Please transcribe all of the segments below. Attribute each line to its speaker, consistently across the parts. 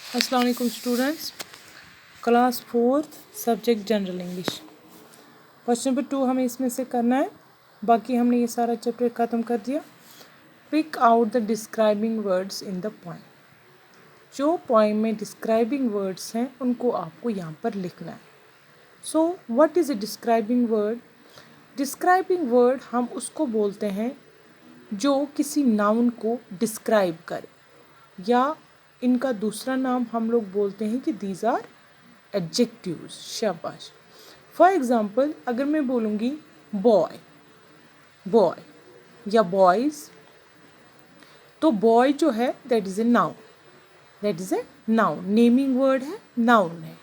Speaker 1: अस्सलाम वालेकुम students, class 4 subject general English. Question number 2 हमें इसमें से करना है, बाकी हमने ये सारा चैप्टर ख़त्म कर दिया। Pick out the describing words in the poem. जो पोएम में डिस्क्राइबिंग वर्ड्स हैं उनको आपको यहाँ पर लिखना है। So what is a describing word? Describing word हम उसको बोलते हैं जो किसी नाउन को डिस्क्राइब करे, या इनका दूसरा नाम हम लोग बोलते हैं कि दीज आर एडजेक्टिव्स। शाबाश। फॉर एग्जाम्पल, अगर मैं बोलूँगी बॉय, बॉय या बॉयज़, तो बॉय जो है that is a noun, that is a noun, naming word है, नाउन है।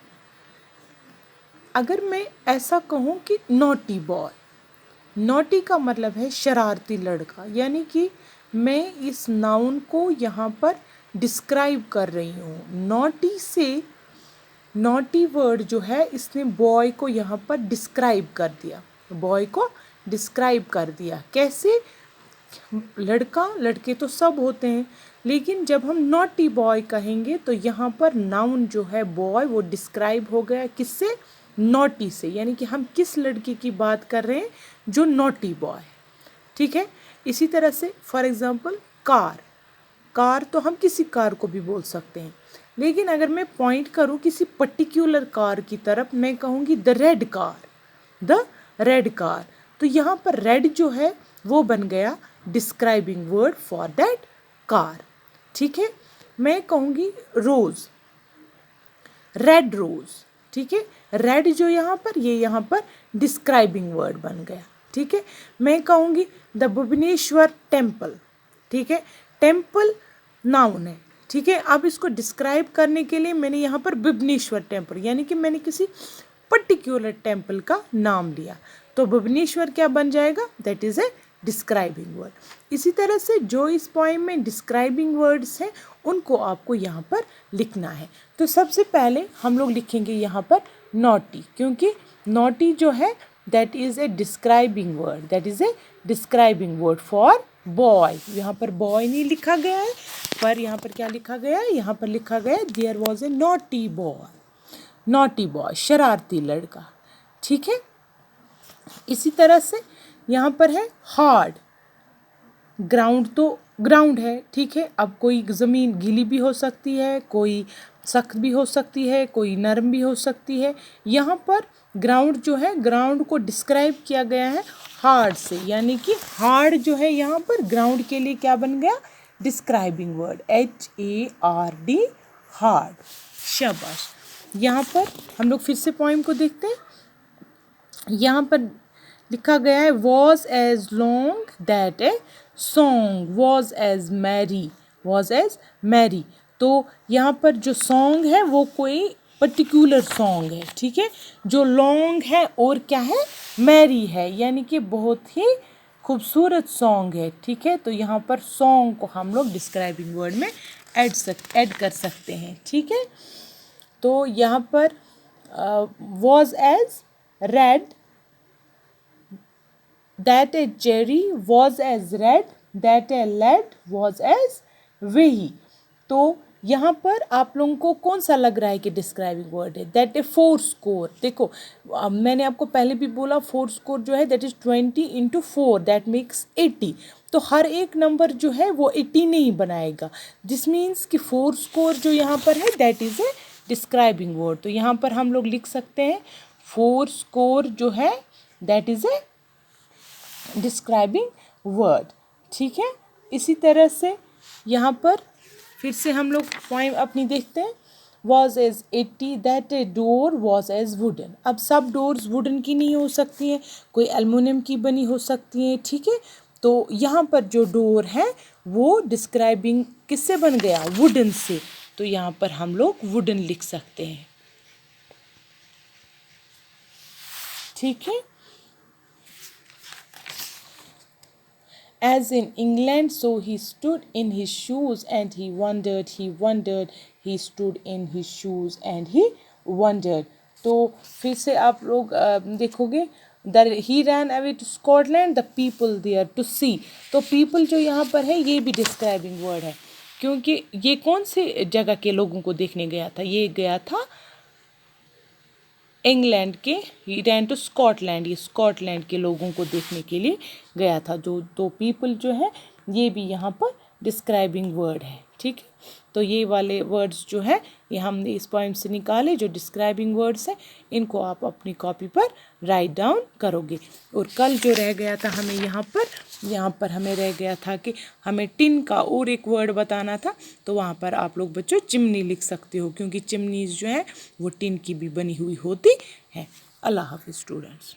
Speaker 1: अगर मैं ऐसा कहूँ कि नॉटी बॉय, नॉटी का मतलब है शरारती लड़का, यानी कि मैं इस नाउन को यहाँ पर डिस्क्राइब कर रही हूँ। नॉटी से, नॉटी वर्ड जो है इसने बॉय को यहाँ पर डिस्क्राइब कर दिया, बॉय को डिस्क्राइब कर दिया। कैसे? लड़का, लड़के तो सब होते हैं, लेकिन जब हम नॉटी बॉय कहेंगे तो यहाँ पर नाउन जो है बॉय वो डिस्क्राइब हो गया किससे? नॉटी से, यानी कि हम किस लड़के की बात कर रहे हैं जो नॉटी बॉय। ठीक है। इसी तरह से फॉर एग्जांपल कार, कार तो हम किसी कार को भी बोल सकते हैं, लेकिन अगर मैं पॉइंट करूं किसी पर्टिकुलर कार की तरफ, मैं कहूँगी the red car, the red car, तो यहाँ पर रेड जो है वो बन गया describing word for that car. ठीक है। मैं कहूँगी रोज़, रेड रोज़। ठीक है। रेड जो यहाँ पर, ये यहाँ पर डिस्क्राइबिंग वर्ड बन गया। ठीक है। मैं कहूँगी द भुवनेश्वर टेम्पल। ठीक है। टेम्पल नाउन है। ठीक है। अब इसको डिस्क्राइब करने के लिए मैंने यहाँ पर भुवनेश्वर टेम्पल, यानी कि मैंने किसी पर्टिकुलर टेम्पल का नाम लिया, तो भुवनेश्वर क्या बन जाएगा? That is a describing word. इसी तरह से जो इस पोएम में डिस्क्राइबिंग वर्ड्स हैं उनको आपको यहाँ पर लिखना है। तो सबसे पहले हम लोग लिखेंगे यहाँ पर नॉटी, क्योंकि नॉटी जो है that is a describing word, that is a describing word for boy. यहाँ पर बॉय नहीं लिखा गया है, पर यहाँ पर क्या लिखा गया है? यहाँ पर लिखा गया है there was a naughty boy, naughty boy, शरारती लड़का। ठीक है। इसी तरह से यहाँ पर है हार्ड, ग्राउंड तो ग्राउंड है। ठीक है। अब कोई ज़मीन गीली भी हो सकती है, कोई सख्त भी हो सकती है, कोई नरम भी हो सकती है। यहाँ पर ग्राउंड जो है, ग्राउंड को डिस्क्राइब किया गया है हार्ड से, यानी कि हार्ड जो है यहाँ पर ग्राउंड के लिए क्या बन गया? Describing word, HARD, hard. शाबाश। यहाँ पर हम लोग फिर से पोएम को देखते हैं। यहाँ पर लिखा गया है was as long that a song was as merry, was as merry. तो यहाँ पर जो सॉन्ग है वो कोई पर्टिकुलर सॉन्ग है। ठीक है। जो लॉन्ग है और क्या है? मैरी है, यानी कि बहुत ही खूबसूरत सॉन्ग है। ठीक है। तो यहाँ पर सॉन्ग को हम लोग डिस्क्राइबिंग वर्ड में ऐड कर सकते हैं। ठीक है। तो यहाँ पर was as red that a cherry was as red that a lad was as वही। तो यहाँ पर आप लोगों को कौन सा लग रहा है कि डिस्क्राइबिंग वर्ड है? That A 4 score. देखो मैंने आपको पहले भी बोला 4 स्कोर जो है दैट इज़ 20 × 4 दैट मेक्स 80। तो हर एक नंबर जो है वो 80 नहीं बनाएगा, दिस मीन्स कि 4 स्कोर जो यहाँ पर है that is a describing word. तो यहाँ पर हम लोग लिख सकते हैं 4 स्कोर जो है that is a describing word. ठीक है। इसी तरह से यहाँ पर फिर से हम लोग पॉइंट अपनी देखते हैं। Was as 80 that a door was as wooden. अब सब डोर्स वुडन की नहीं हो सकती हैं, कोई एल्युमिनियम की बनी हो सकती हैं। ठीक है। तो यहाँ पर जो डोर है वो डिस्क्राइबिंग किससे बन गया? वुडन से। तो यहाँ पर हम लोग वुडन लिख सकते हैं। ठीक है। As in England, so he stood in his shoes and he wondered, he stood in his shoes and he wondered. तो फिर से आप लोग देखोगे he ran away to Scotland, the people there to see। तो people जो यहाँ पर है ये भी डिस्क्राइबिंग वर्ड है, क्योंकि ये कौन से जगह के लोगों को देखने गया था, ये गया था इंग्लैंड के, ही रैन टू स्कॉटलैंड, ये स्कॉटलैंड के लोगों को देखने के लिए गया था। जो दो पीपल जो है ये भी यहाँ पर डिस्क्राइबिंग वर्ड है, ठीक है। तो ये वाले वर्ड्स जो है ये हमने इस पॉइंट से निकाले, जो डिस्क्राइबिंग वर्ड्स हैं इनको आप अपनी कॉपी पर राइट डाउन करोगे। और कल जो रह गया था हमें यहाँ पर हमें रह गया था कि हमें टिन का और एक वर्ड बताना था, तो वहाँ पर आप लोग बच्चों चिमनी लिख सकते हो, क्योंकि चिमनीज जो है वो टिन की भी बनी हुई होती है। अल्लाह हाफिज़ स्टूडेंट्स।